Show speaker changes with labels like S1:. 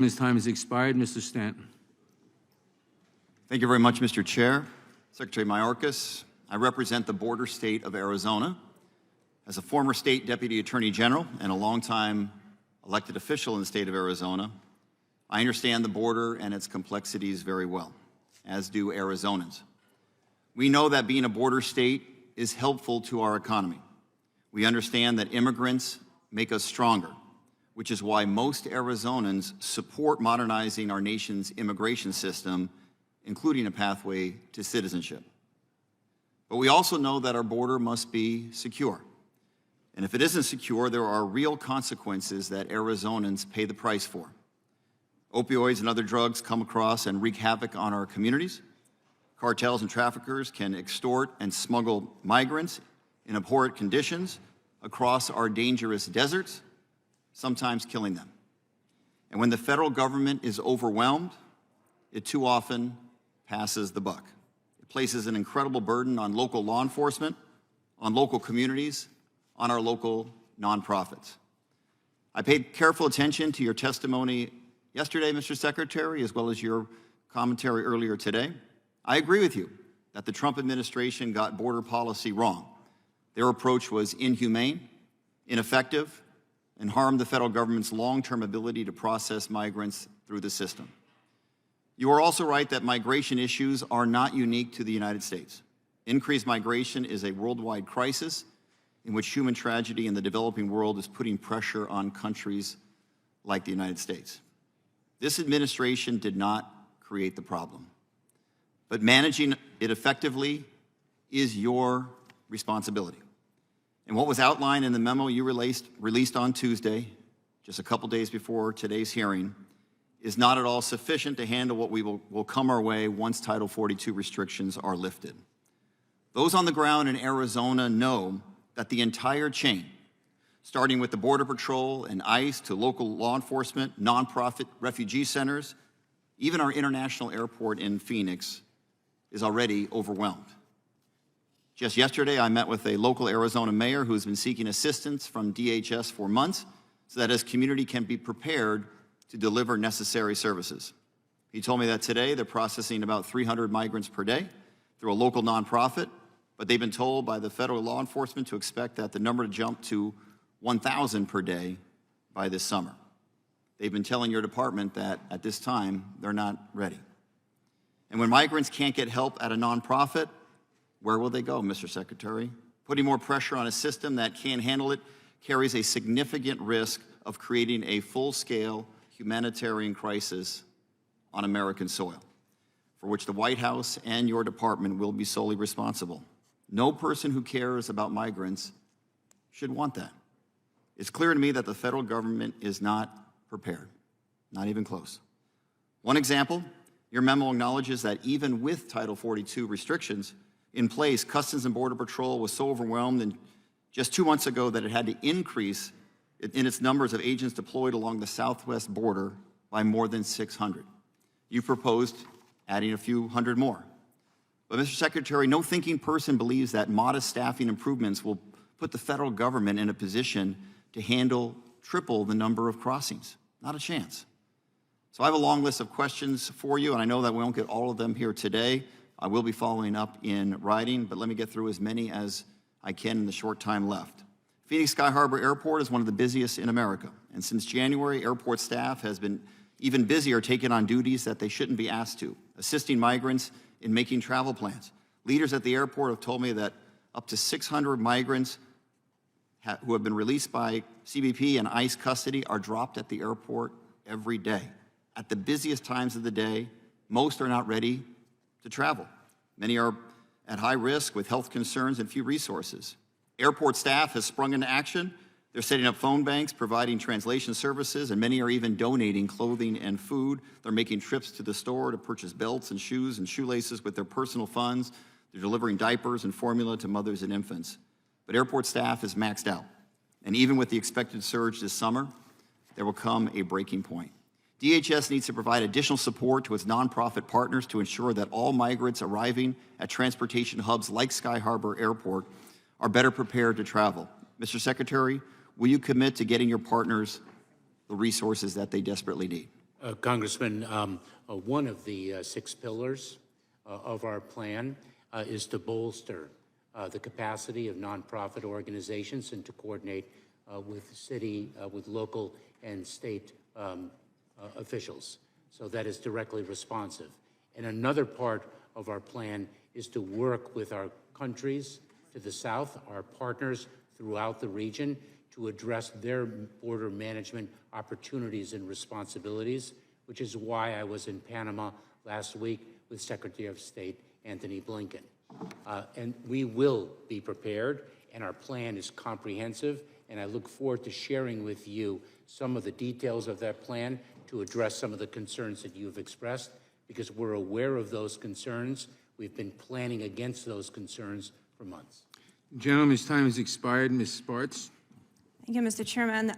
S1: His time has expired. Mr. Stanton.
S2: Thank you very much, Mr. Chair. Secretary Mayorkas, I represent the border state of Arizona. As a former state deputy attorney general and a longtime elected official in the state of Arizona, I understand the border and its complexities very well, as do Arizonans. We know that being a border state is helpful to our economy. We understand that immigrants make us stronger, which is why most Arizonans support modernizing our nation's immigration system, including a pathway to citizenship. But we also know that our border must be secure. And if it isn't secure, there are real consequences that Arizonans pay the price for. Opioids and other drugs come across and wreak havoc on our communities. Cartels and traffickers can extort and smuggle migrants in abhorrent conditions across our dangerous deserts, sometimes killing them. And when the federal government is overwhelmed, it too often passes the buck. It places an incredible burden on local law enforcement, on local communities, on our local nonprofits. I paid careful attention to your testimony yesterday, Mr. Secretary, as well as your commentary earlier today. I agree with you that the Trump administration got border policy wrong. Their approach was inhumane, ineffective, and harmed the federal government's long-term ability to process migrants through the system. You are also right that migration issues are not unique to the United States. Increased migration is a worldwide crisis in which human tragedy in the developing world is putting pressure on countries like the United States. This administration did not create the problem, but managing it effectively is your responsibility. And what was outlined in the memo you released on Tuesday, just a couple days before today's hearing, is not at all sufficient to handle what will come our way once Title 42 restrictions are lifted. Those on the ground in Arizona know that the entire chain, starting with the Border Patrol and ICE to local law enforcement, nonprofit refugee centers, even our international airport in Phoenix, is already overwhelmed. Just yesterday, I met with a local Arizona mayor who has been seeking assistance from DHS for months so that his community can be prepared to deliver necessary services. He told me that today they're processing about 300 migrants per day through a local nonprofit, but they've been told by the federal law enforcement to expect that the number to jump to 1,000 per day by this summer. They've been telling your department that at this time, they're not ready. And when migrants can't get help at a nonprofit, where will they go, Mr. Secretary? Putting more pressure on a system that can't handle it carries a significant risk of creating a full-scale humanitarian crisis on American soil, for which the White House and your department will be solely responsible. No person who cares about migrants should want that. It's clear to me that the federal government is not prepared, not even close. One example, your memo acknowledges that even with Title 42 restrictions in place, Customs and Border Patrol was so overwhelmed in just 2 months ago that it had to increase in its numbers of agents deployed along the southwest border by more than 600. You proposed adding a few hundred more. But Mr. Secretary, no thinking person believes that modest staffing improvements will put the federal government in a position to handle triple the number of crossings. Not a chance. So I have a long list of questions for you, and I know that we won't get all of them here today. I will be following up in writing, but let me get through as many as I can in the short time left. Phoenix Sky Harbor Airport is one of the busiest in America, and since January, airport staff has been even busier taking on duties that they shouldn't be asked to, assisting migrants in making travel plans. Leaders at the airport have told me that up to 600 migrants who have been released by CBP and ICE custody are dropped at the airport every day. At the busiest times of the day, most are not ready to travel. Many are at high risk with health concerns and few resources. Airport staff has sprung into action. They're setting up phone banks, providing translation services, and many are even donating clothing and food. They're making trips to the store to purchase belts and shoes and shoelaces with their personal funds. They're delivering diapers and formula to mothers and infants. But airport staff is maxed out. And even with the expected surge this summer, there will come a breaking point. DHS needs to provide additional support to its nonprofit partners to ensure that all migrants arriving at transportation hubs like Sky Harbor Airport are better prepared to travel. Mr. Secretary, will you commit to getting your partners the resources that they desperately need?
S3: Congressman, one of the 6 pillars of our plan is to bolster the capacity of nonprofit organizations and to coordinate with city, with local and state officials. So that is directly responsive. And another part of our plan is to work with our countries to the south, our partners throughout the region, to address their border management opportunities and responsibilities, which is why I was in Panama last week with Secretary of State Antony Blinken. And we will be prepared, and our plan is comprehensive, and I look forward to sharing with you some of the details of that plan to address some of the concerns that you've expressed, because we're aware of those concerns. We've been planning against those concerns for months.
S1: Gentleman's time has expired. Ms. Spartz.
S4: Thank you, Mr. Chairman.